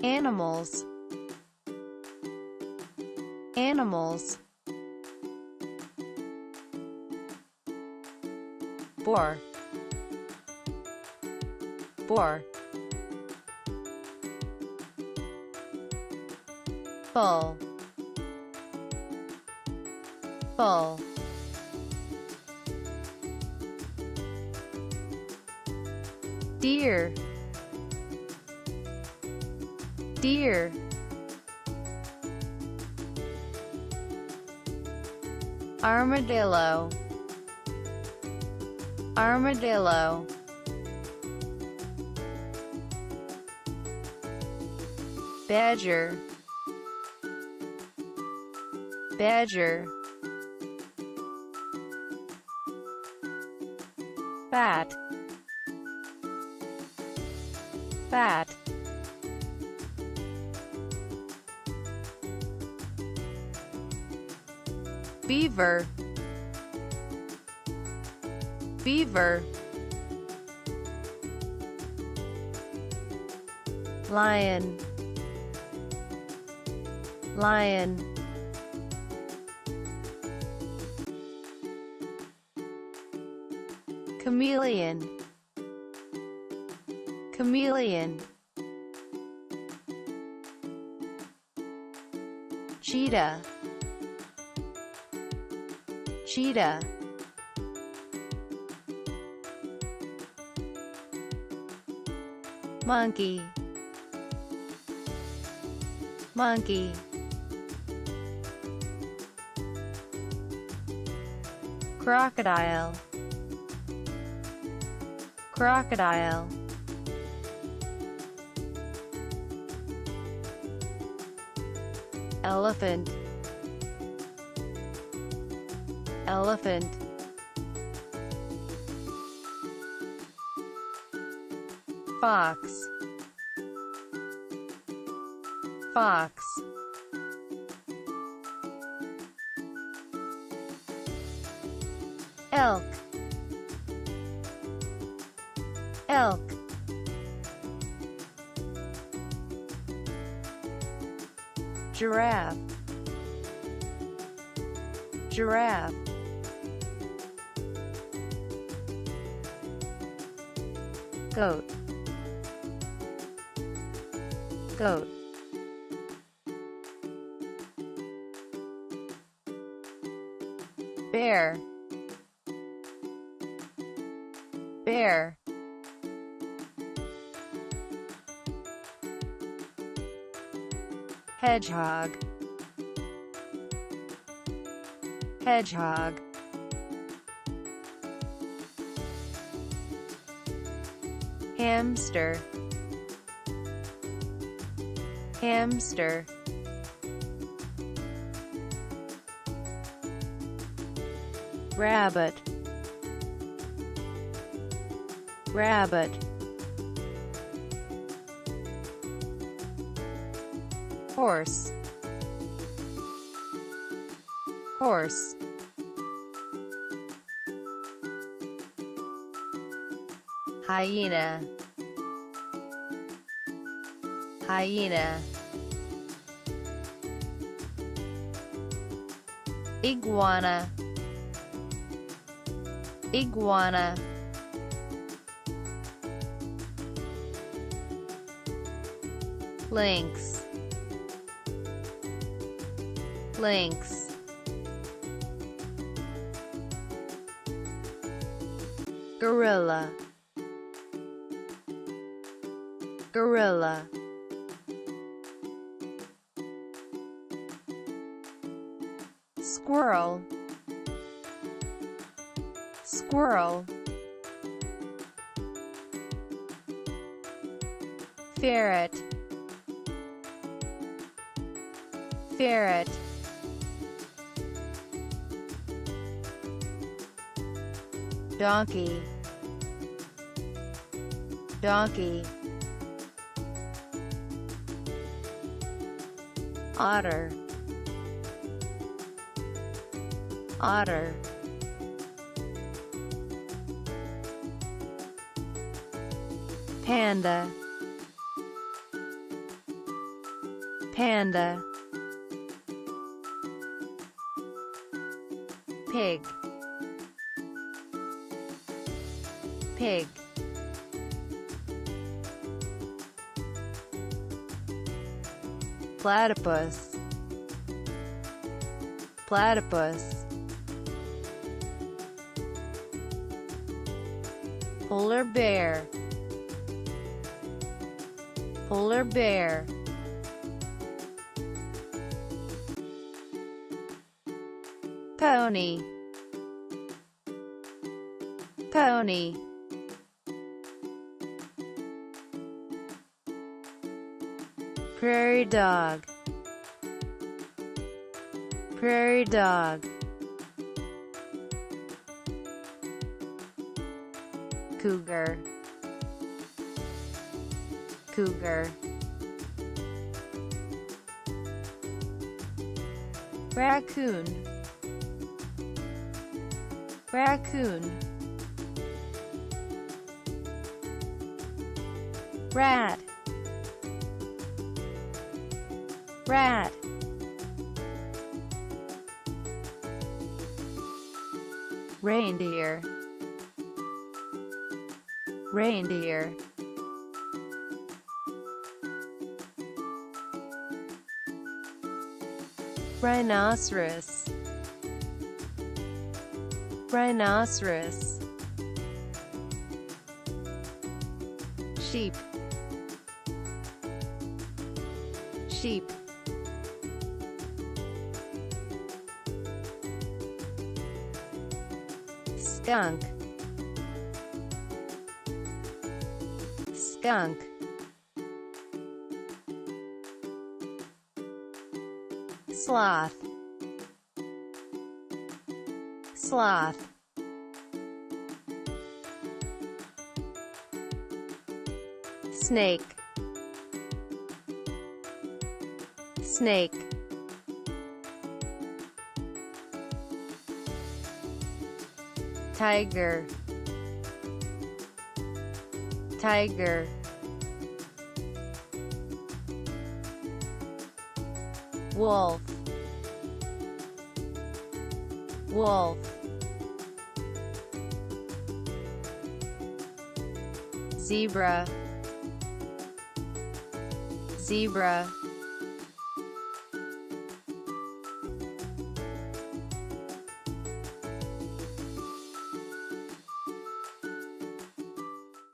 Animals. Animals. Boar. Boar. Full. Full. Deer. Deer. Armadillo. Armadillo. Badger. Badger. Fat. Fat. Beaver. Beaver. Lion. Lion. Chameleon. Chameleon. Cheetah. Cheetah. Monkey. Monkey. Crocodile. Crocodile. Elephant. Elephant. Fox. Fox. Elk. Elk. Giraffe. Giraffe. Goat. Goat. Bear. Bear. Hedgehog. Hedgehog. Hamster. Hamster. Rabbit. Rabbit. Horse. Horse. Hyena. Hyena. Iguana. Iguana. Lynx. Lynx. Gorilla. Gorilla. Squirrel. Squirrel. Ferret. Ferret. Donkey. Donkey. Otter. Otter. panda, panda, pig, pig, platypus, platypus, polar bear, polar bear, pony, pony, prairie dog, prairie dog, cougar, cougar, raccoon, raccoon, rat, rat, reindeer, reindeer, rhinoceros, rhinoceros, sheep, sheep, skunk, skunk, sloth, sloth, snake, snake, tiger, tiger, wolf, wolf, zebra, zebra,